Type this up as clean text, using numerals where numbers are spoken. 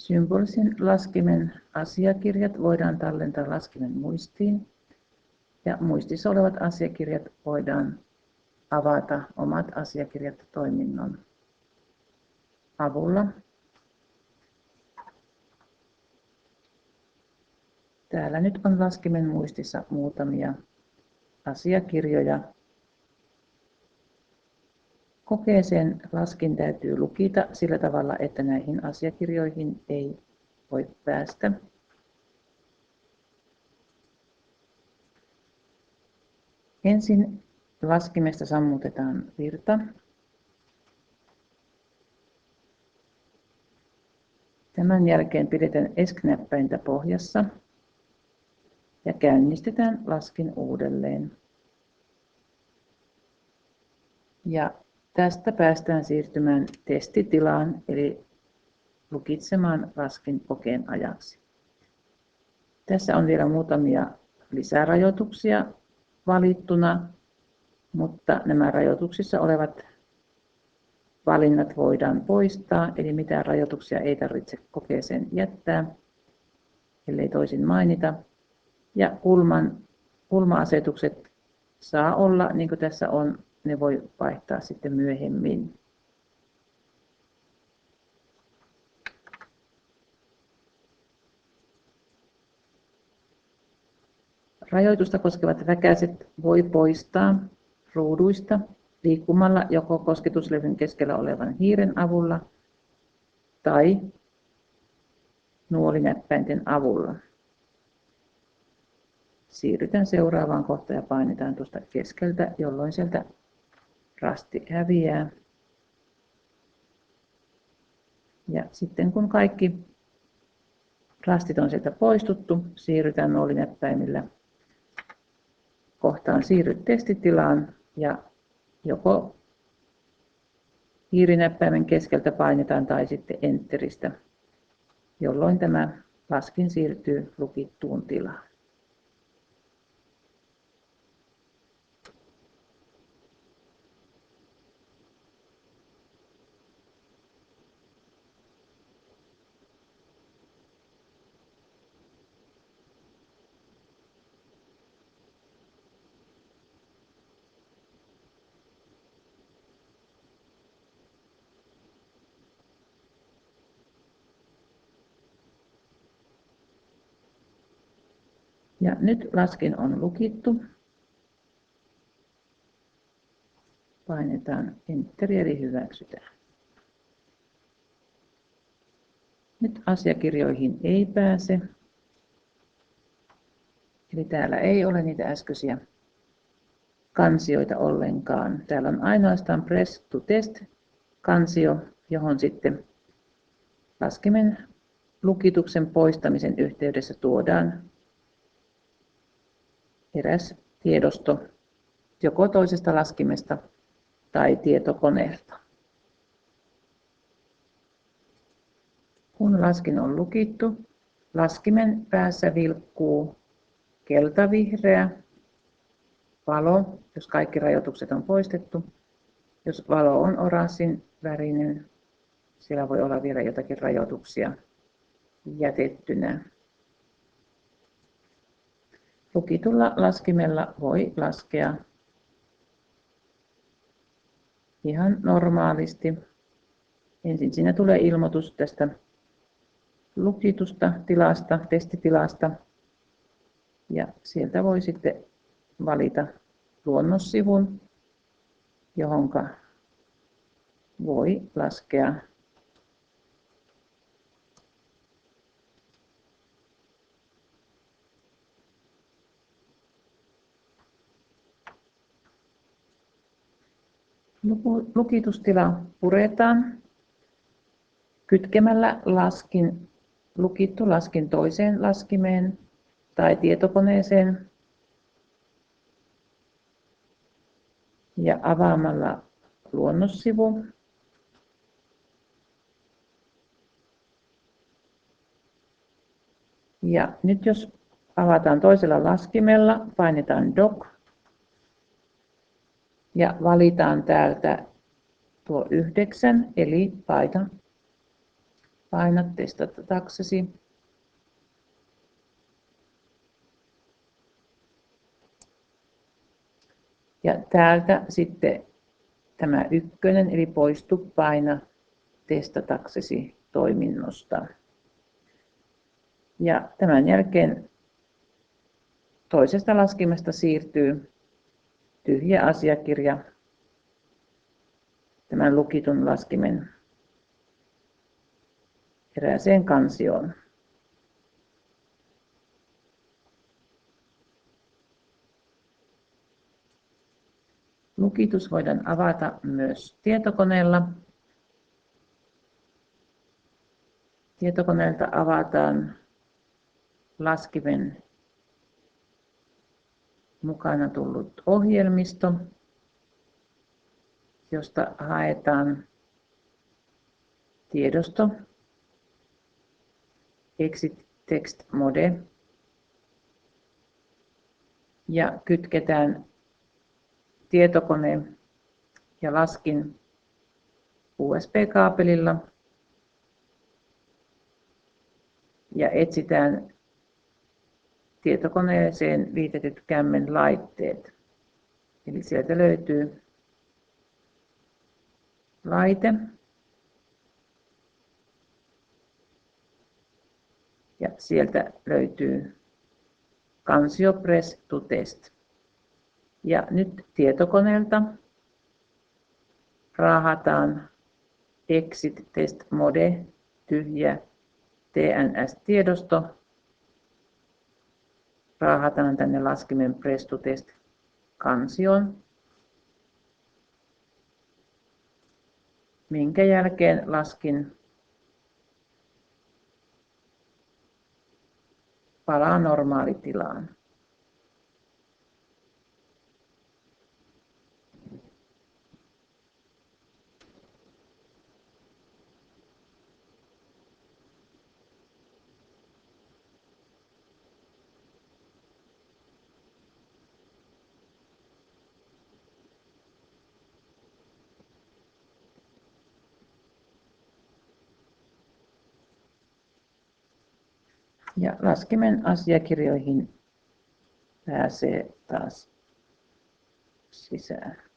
Symbolisen laskimen asiakirjat voidaan tallentaa laskimen muistiin ja muistissa olevat asiakirjat voidaan avata omat asiakirjat toiminnon avulla. Täällä nyt on laskimen muistissa muutamia asiakirjoja. Kokeeseen laskin täytyy lukita sillä tavalla, että näihin asiakirjoihin ei voi päästä. Ensin laskimesta sammutetaan virta. Tämän jälkeen pidetään ESC-näppäintä pohjassa ja käynnistetään laskin uudelleen. Ja tästä päästään siirtymään testitilaan eli lukitsemaan laskin kokeen ajaksi. Tässä on vielä muutamia lisärajoituksia valittuna, mutta nämä rajoituksissa olevat valinnat voidaan poistaa, eli mitään rajoituksia ei tarvitse kokeeseen jättää, ellei toisin mainita. Ja kulma-asetukset saa olla, niin kuin tässä on, ne voi vaihtaa sitten myöhemmin. Rajoitusta koskevat väkäset voi poistaa ruuduista liikkumalla joko kosketuslevyn keskellä olevan hiiren avulla tai nuolinäppäinten avulla. Siirrytään seuraavaan kohtaan ja painetaan tuosta keskeltä, jolloin sieltä rasti häviää. Ja sitten kun kaikki rastit on sieltä poistuttu, siirrytään nuolinäppäimillä kohtaan siirry testitilaan ja joko hiirinäppäimen keskeltä painetaan tai sitten enteristä, jolloin tämä laskin siirtyy lukittuun tilaan. Ja nyt laskin on lukittu. Painetaan Enter eli hyväksytään. Nyt asiakirjoihin ei pääse. Eli täällä ei ole niitä äskeisiä kansioita ollenkaan. Täällä on ainoastaan Press to Test -kansio, johon sitten laskimen lukituksen poistamisen yhteydessä tuodaan eräs tiedosto joko toisesta laskimesta tai tietokoneelta. Kun laskin on lukittu, laskimen päässä vilkkuu keltavihreä valo, jos kaikki rajoitukset on poistettu. Jos valo on oranssin värinen, siellä voi olla vielä jotakin rajoituksia jätettynä. Lukitulla laskimella voi laskea ihan normaalisti. Ensin siinä tulee ilmoitus tästä lukitusta tilasta, testitilasta, ja sieltä voi sitten valita luonnossivun, johonka voi laskea lukitustila puretaan kytkemällä lukittu laskin toiseen laskimeen tai tietokoneeseen ja avaamalla luonnossivu. Ja nyt jos avataan toisella laskimella, painetaan Dock ja valitaan täältä tuo 9, eli laita Paina testataksesi. Ja täältä sitten tämä ykkönen, eli poistu, paina testataksesi toiminnosta. Ja tämän jälkeen toisesta laskimesta siirtyy tyhjä asiakirja tämän lukitun laskimen erääseen kansioon. Lukitus voidaan avata myös tietokoneella. Tietokoneelta avataan laskimen mukana tullut ohjelmisto, josta haetaan tiedosto Exit Text Mode ja kytketään tietokone ja laskin USB-kaapelilla ja etsitään tietokoneeseen liitetyt kämmen laitteet. Eli sieltä löytyy laite ja sieltä löytyy kansio Press to Test. Ja nyt tietokoneelta raahataan Exit Test Mode tyhjä TNS-tiedosto. Raahataan tänne laskimen Press to Test kansioon, minkä jälkeen laskin palaa normaalitilaan. Ja laskimen asiakirjoihin pääsee taas sisään.